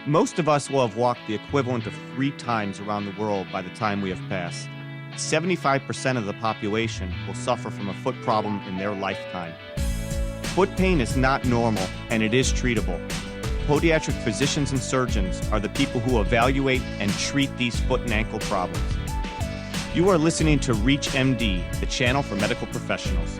Most of us will have walked the equivalent of 3 times around the world by the time we have passed. 75% of the population will suffer from a foot problem in their lifetime. Foot pain is not normal, and it is treatable. Podiatric physicians and surgeons are the people who evaluate and treat these foot and ankle problems. You are listening to ReachMD, the channel for medical professionals.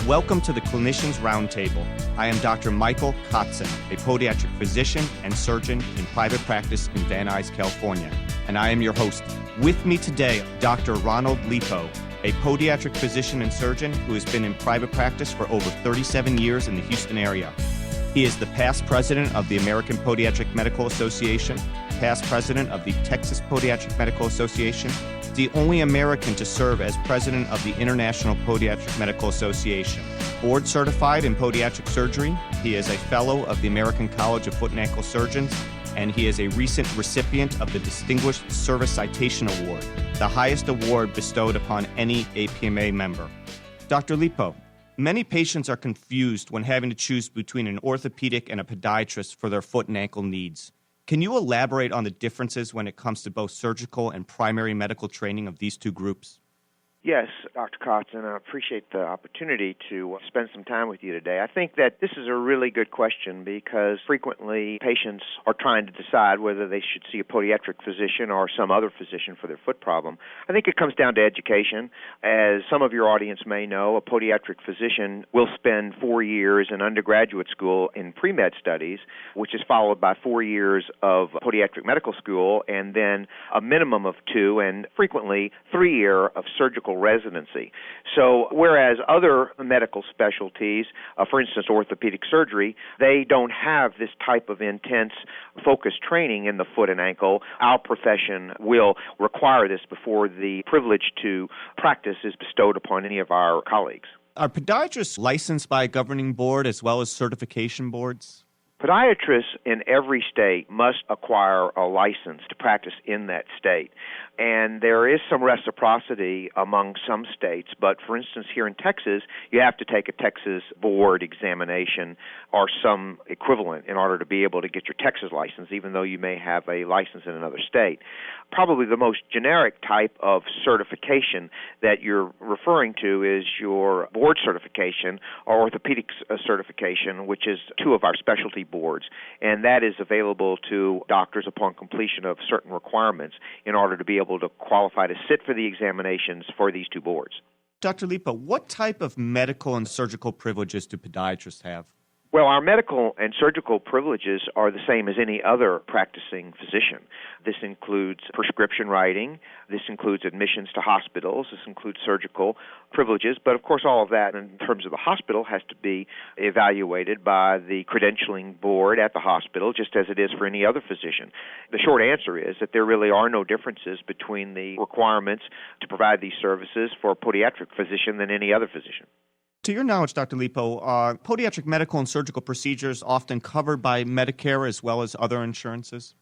Welcome to the Clinicians Roundtable. I am Dr. Michael Kotzen, a podiatric physician and surgeon in private practice in Van Nuys, California, and I am your host. With me today, Dr. Ronald Lepow, a podiatric physician and surgeon who has been in private practice for over 37 years in the Houston area. He is the past president of the American Podiatric Medical Association, past president of the Texas Podiatric Medical Association, the only American to serve as president of the International Podiatric Medical Association. Board certified in podiatric surgery, he is a fellow of the American College of Foot and Ankle Surgeons, and he is a recent recipient of the Distinguished Service Citation Award, the highest award bestowed upon any APMA member. Dr. Lepow, many patients are confused when having to choose between an orthopedic and a podiatrist for their foot and ankle needs. Can you elaborate on the differences when it comes to both surgical and primary medical training of these two groups? Yes, Dr. Kotzen, I appreciate the opportunity to spend some time with you today. I think that this is a really good question because frequently patients are trying to decide whether they should see a podiatric physician or some other physician for their foot problem. I think it comes down to education. As some of your audience may know, a podiatric physician will spend 4 years in undergraduate school in pre-med studies, which is followed by 4 years of podiatric medical school, and then a minimum of 2 and frequently 3 years of surgical residency. So whereas other medical specialties, for instance, orthopedic surgery, they don't have this type of intense focused training in the foot and ankle, our profession will require this before the privilege to practice is bestowed upon any of our colleagues. Are podiatrists licensed by a governing board as well as certification boards? Podiatrists in every state must acquire a license to practice in that state. And there is some reciprocity among some states, but for instance, here in Texas, you have to take a Texas board examination or some equivalent in order to be able to get your Texas license, even though you may have a license in another state. Probably the most generic type of certification that you're referring to is your board certification or orthopedics certification, which is 2 of our specialty boards, and that is available to doctors upon completion of certain requirements in order to be able to qualify to sit for the examinations for these 2 boards. Dr. Lepow, what type of medical and surgical privileges do podiatrists have? Well, our medical and surgical privileges are the same as any other practicing physician. This includes prescription writing, this includes admissions to hospitals, this includes surgical privileges, but of course all of that in terms of the hospital has to be evaluated by the credentialing board at the hospital, just as it is for any other physician. The short answer is that there really are no differences between the requirements to provide these services for a podiatric physician than any other physician. To your knowledge, Dr. Lepow, are podiatric medical and surgical procedures often covered by Medicare as well as other insurances?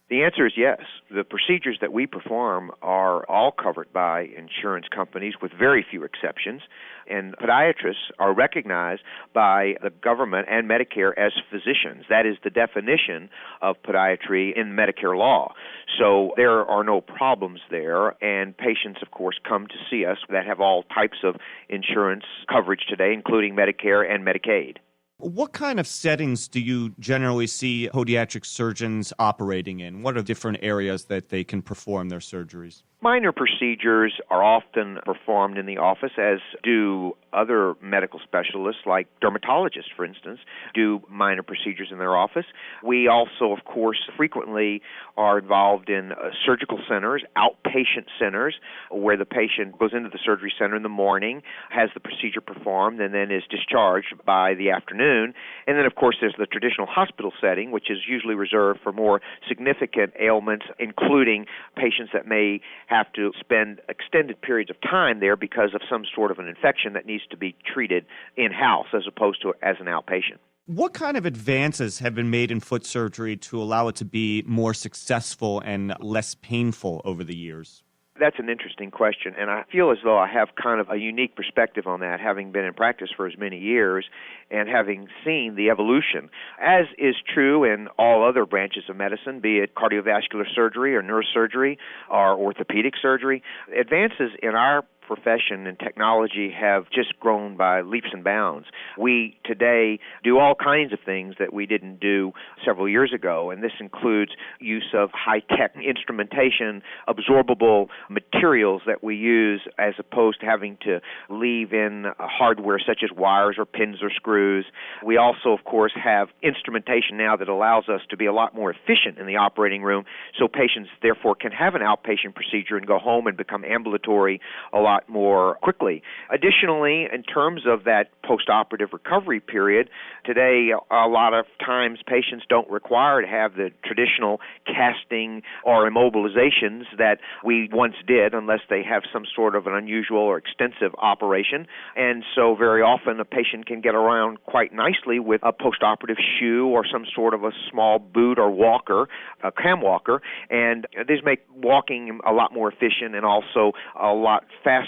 The answer is yes. The procedures that we perform are all covered by insurance companies with very few exceptions, and podiatrists are recognized by the government and Medicare as physicians. That is the definition of podiatry in Medicare law. So there are no problems there, and patients, of course, come to see us that have all types of insurance coverage today, including Medicare and Medicaid. What kind of settings do you generally see podiatric surgeons operating in? What are different areas that they can perform their surgeries? Minor procedures are often performed in the office, as do other medical specialists, like dermatologists, for instance, do minor procedures in their office. We also, of course, frequently are involved in surgical centers, outpatient centers, where the patient goes into the surgery center in the morning, has the procedure performed, and then is discharged by the afternoon. And then, of course, there's the traditional hospital setting, which is usually reserved for more significant ailments, including patients that may have to spend extended periods of time there because of some sort of an infection that needs to be treated in-house as opposed to as an outpatient. What kind of advances have been made in foot surgery to allow it to be more successful and less painful over the years? That's an interesting question, and I feel as though I have kind of a unique perspective on that, having been in practice for as many years and having seen the evolution. As is true in all other branches of medicine, be it cardiovascular surgery or neurosurgery or orthopedic surgery, advances in our profession and technology have just grown by leaps and bounds. We today do all kinds of things that we didn't do several years ago, and this includes use of high-tech instrumentation, absorbable materials that we use as opposed to having to leave in hardware such as wires or pins or screws. We also, of course, have instrumentation now that allows us to be a lot more efficient in the operating room, so patients therefore can have an outpatient procedure and go home and become ambulatory a lot more quickly. Additionally, in terms of that postoperative recovery period, today a lot of times patients don't require to have the traditional casting or immobilizations that we once did unless they have some sort of an unusual or extensive operation. And so very often a patient can get around quite nicely with a postoperative shoe or some sort of a small boot or walker, a cam walker, and these make walking a lot more efficient and also a lot faster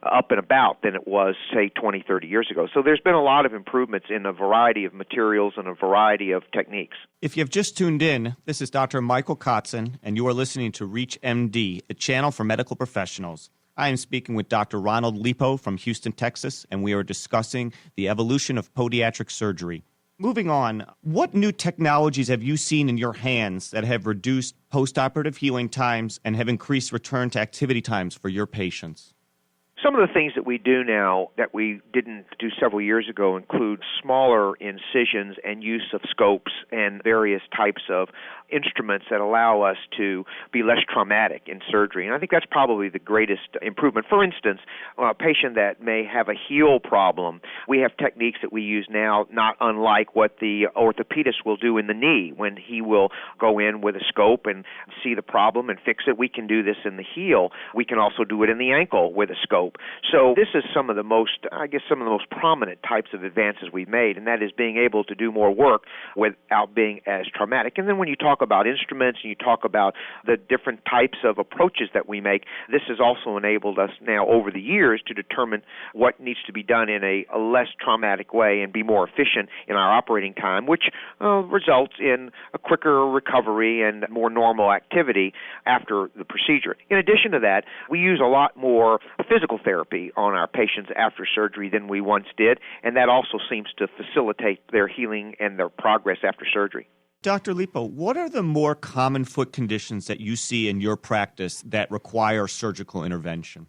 up and about than it was, say, 20, 30 years ago. So there's been a lot of improvements in a variety of materials and a variety of techniques. If you've just tuned in, this is Dr. Michael Kotzen, and you are listening to Reach MD, a channel for medical professionals. I am speaking with Dr. Ronald Lepow from Houston, Texas, and we are discussing the evolution of podiatric surgery. Moving on, what new technologies have you seen in your hands that have reduced postoperative healing times and have increased return to activity times for your patients? Some of the things that we do now that we didn't do several years ago include smaller incisions and use of scopes and various types of instruments that allow us to be less traumatic in surgery. And I think that's probably the greatest improvement. For instance, a patient that may have a heel problem, we have techniques that we use now not unlike what the orthopedist will do in the knee when he will go in with a scope and see the problem and fix it. We can do this in the heel. We can also do it in the ankle with a scope. So this is some of the most prominent types of advances we've made, and that is being able to do more work without being as traumatic. And then when you talk about instruments and you talk about the different types of approaches that we make, this has also enabled us now over the years to determine what needs to be done in a less traumatic way and be more efficient in our operating time, which results in a quicker recovery and more normal activity after the procedure. In addition to that, we use a lot more physical therapy on our patients after surgery than we once did, and that also seems to facilitate their healing and their progress after surgery. Dr. Lepow, what are the more common foot conditions that you see in your practice that require surgical intervention?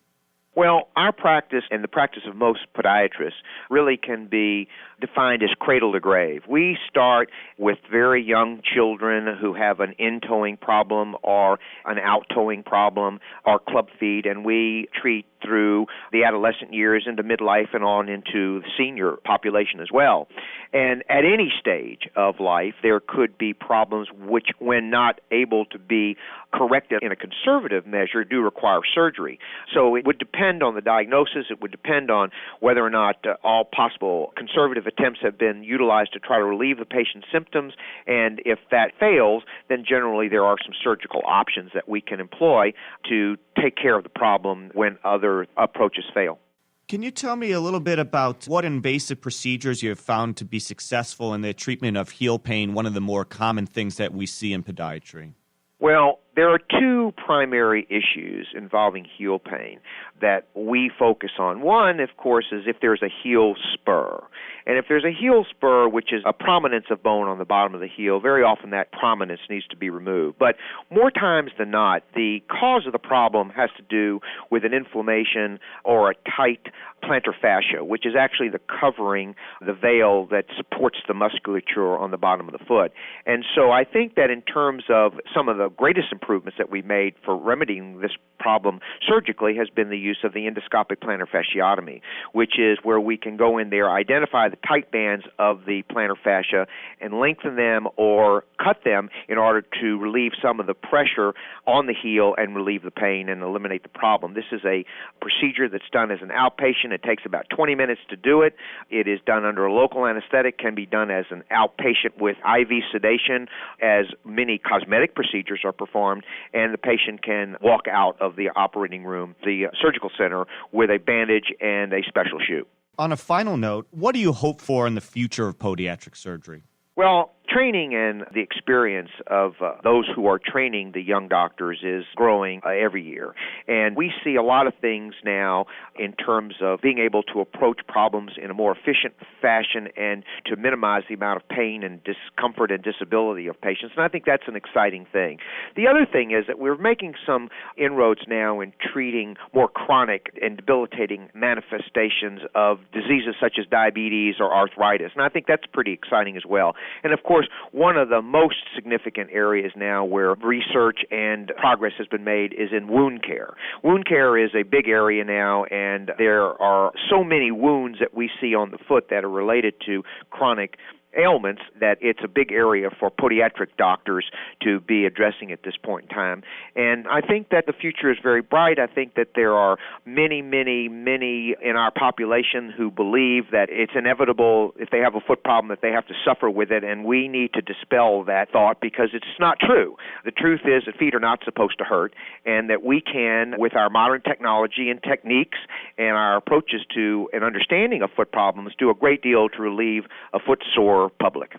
Well, our practice and the practice of most podiatrists really can be defined as cradle to grave. We start with very young children who have an in-toeing problem or an out-toeing problem or club feet, and we treat through the adolescent years into midlife and on into the senior population as well. And at any stage of life, there could be problems which, when not able to be corrected in a conservative measure, do require surgery. So it would depend on the diagnosis. It would depend on whether or not all possible conservative attempts have been utilized to try to relieve the patient's symptoms. And if that fails, then generally there are some surgical options that we can employ to take care of the problem when other approaches fail. Can you tell me a little bit about what invasive procedures you have found to be successful in the treatment of heel pain, one of the more common things that we see in podiatry? Well, there are two primary issues involving heel pain that we focus on. One, of course, is if there's a heel spur. And if there's a heel spur, which is a prominence of bone on the bottom of the heel, very often that prominence needs to be removed. But more times than not, the cause of the problem has to do with an inflammation or a tight plantar fascia, which is actually the covering, the veil that supports the musculature on the bottom of the foot. And so I think that in terms of some of the greatest improvements that we made for remedying this problem surgically has been the use of the endoscopic plantar fasciotomy, which is where we can go in there, identify the tight bands of the plantar fascia and lengthen them or cut them in order to relieve some of the pressure on the heel and relieve the pain and eliminate the problem. This is a procedure that's done as an outpatient. It takes about 20 minutes to do it. It is done under a local anesthetic, can be done as an outpatient with IV sedation, as many cosmetic procedures are performed disarmed, and the patient can walk out of the operating room, the surgical center, with a bandage and a special shoe. On a final note, what do you hope for in the future of podiatric surgery? Well, training and the experience of those who are training the young doctors is growing every year. And we see a lot of things now in terms of being able to approach problems in a more efficient fashion and to minimize the amount of pain and discomfort and disability of patients. And I think that's an exciting thing. The other thing is that we're making some inroads now in treating more chronic and debilitating manifestations of diseases such as diabetes or arthritis. And I think that's pretty exciting as well. And of course, one of the most significant areas now where research and progress has been made is in wound care. Wound care is a big area now, and there are so many wounds that we see on the foot that are related to chronic ailments that it's a big area for podiatric doctors to be addressing at this point in time. And I think that the future is very bright. I think that there are many in our population who believe that it's inevitable if they have a foot problem that they have to suffer with it, and we need to dispel that thought because it's not true. The truth is that feet are not supposed to hurt, and that we can, with our modern technology and techniques and our approaches to an understanding of foot problems, do a great deal to relieve a foot sore public.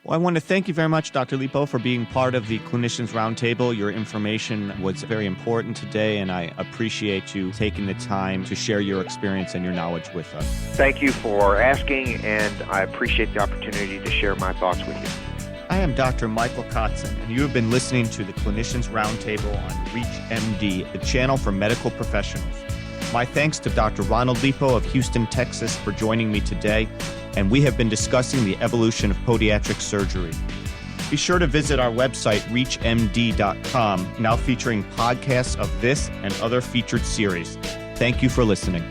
Well, I want to thank you very much, Dr. Lepow, for being part of the Clinicians Roundtable. Your information was very important today, and I appreciate you taking the time to share your experience and your knowledge with us. Thank you for asking, and I appreciate the opportunity to share my thoughts with you. I am Dr. Michael Kotzen, and you have been listening to the Clinicians Roundtable on ReachMD, the channel for medical professionals. My thanks to Dr. Ronald Lepow of Houston, Texas, for joining me today, and we have been discussing the evolution of podiatric surgery. Be sure to visit our website, reachmd.com, now featuring podcasts of this and other featured series. Thank you for listening.